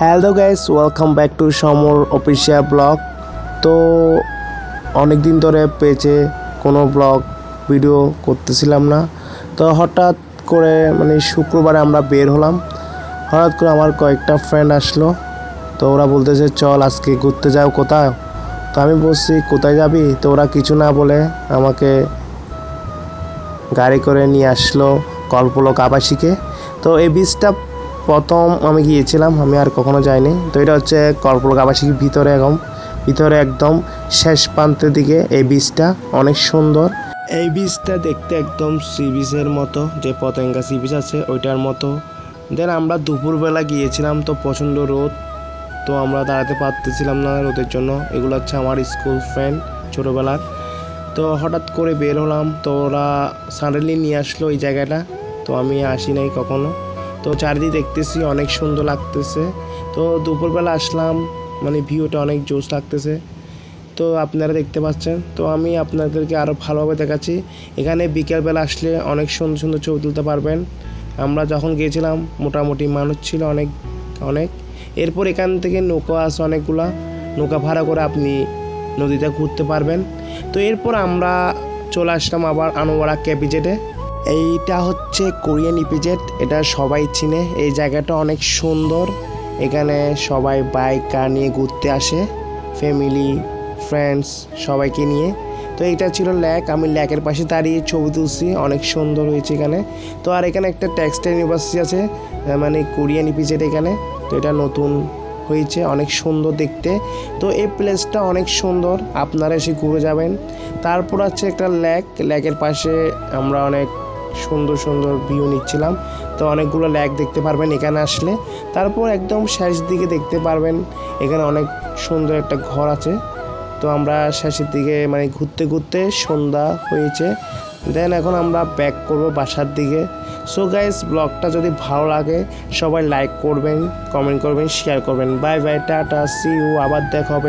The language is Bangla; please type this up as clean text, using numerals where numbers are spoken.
Hello guys, welcome back to Samar official blog. তো অনেক দিন ধরে পেজে কোনো ব্লগ ভিডিও করতেছিলাম না। তো হঠাৎ করে শুক্রবারে আমরা বের হলাম। হঠাৎ করে আমার কয়েকটা ফ্রেন্ড আসলো। তো ওরা বলতেছে চল আজকে ঘুরতে যাও কোথাও। তো আমি বলছি কোথায় যাবি? তো ওরা কিছু না বলে আমাকে গাড়ি করে নিয়ে আসলো কল্পলোক আবাসিকে। তো এই বীজটা প্রথম আমি গিয়েছিলাম, আমি আর কখনো যাইনি। তো এটা হচ্ছে কল্পলোক আবাসিক ভিতরে একদম শেষ প্রান্তের দিকে এই বীজটা অনেক সুন্দর। এই বীজটা দেখতে একদম সি বিচের মতো, যে পতেঙ্গা সি বিচ আছে ওইটার মতো। দেন আমরা দুপুরবেলা গিয়েছিলাম, তো প্রচণ্ড রোদ, তো আমরা দাঁড়াতে পারতেছিলাম না রোদের জন্য। এগুলো হচ্ছে আমার স্কুল ফ্রেন্ড ছোটোবেলার। তো হঠাৎ করে বের হলাম, তো ওরা সাডেনলি নিয়ে আসলো এই জায়গাটা। তো আমি আসি নাই কখনো। তো চারিদিকে দেখতেছি অনেক সুন্দর লাগতেছে। তো দুপুরবেলা আসলাম, ভিউটা অনেক জোশ লাগতেছে। তো আপনারা দেখতে পাচ্ছেন। তো আমি আপনাদেরকে আরও ভালোভাবে দেখাচ্ছি। এখানে বিকেলবেলা আসলে অনেক সুন্দর সুন্দর ছবি তুলতে পারবেন। আমরা যখন গিয়েছিলাম মোটামুটি মানুষ ছিল অনেক অনেক। এরপর এখান থেকে নৌকা আছে অনেকগুলা, নৌকা ভাড়া করে আপনি নদীতে ঘুরতে পারবেন। তো এরপর আমরা চলে আসলাম আবার আনোয়ারা ক্যাপিজেটে। এইটা হচ্ছে কোরিয়ান ইপিজেট, এটা সবাই চিনে। এই জায়গাটা অনেক সুন্দর, এখানে সবাই বাইক কার নিয়ে ঘুরতে আসে, ফ্যামিলি ফ্রেন্ডস সবাইকে নিয়ে। তো এটা ছিল লেক, আমি লেকের পাশে দাঁড়িয়ে ছবি তুলছি, অনেক সুন্দর হয়েছে এখানে। তো আর এখানে একটা টেক্সটাইল ইউনিভার্সিটি আছে, কোরিয়ান ইপিজেট এখানে। তো এটা নতুন হয়েছে, অনেক সুন্দর দেখতে। তো এই প্লেসটা অনেক সুন্দর, আপনারা এসে ঘুরে যাবেন। তারপর আছে একটা লেকের পাশে আমরা অনেক সুন্দর সুন্দর ভিউ নিচ্ছিলাম। তো অনেকগুলো লেক দেখতে পারবেন এখানে আসলে। তারপর একদম শেষ দিকে দেখতে পারবেন এখানে অনেক সুন্দর একটা ঘর আছে। তো আমরা শেষের দিকে ঘুরতে ঘুরতে সন্ধ্যা হয়েছে। দেন এখন আমরা ব্যাক করব বাসার দিকে। সো গাইস, ব্লগটা যদি ভালো লাগে সবাই লাইক করবেন, কমেন্ট করবেন, শেয়ার করবেন। Bye bye, tata, see you, আবার দেখা হবে।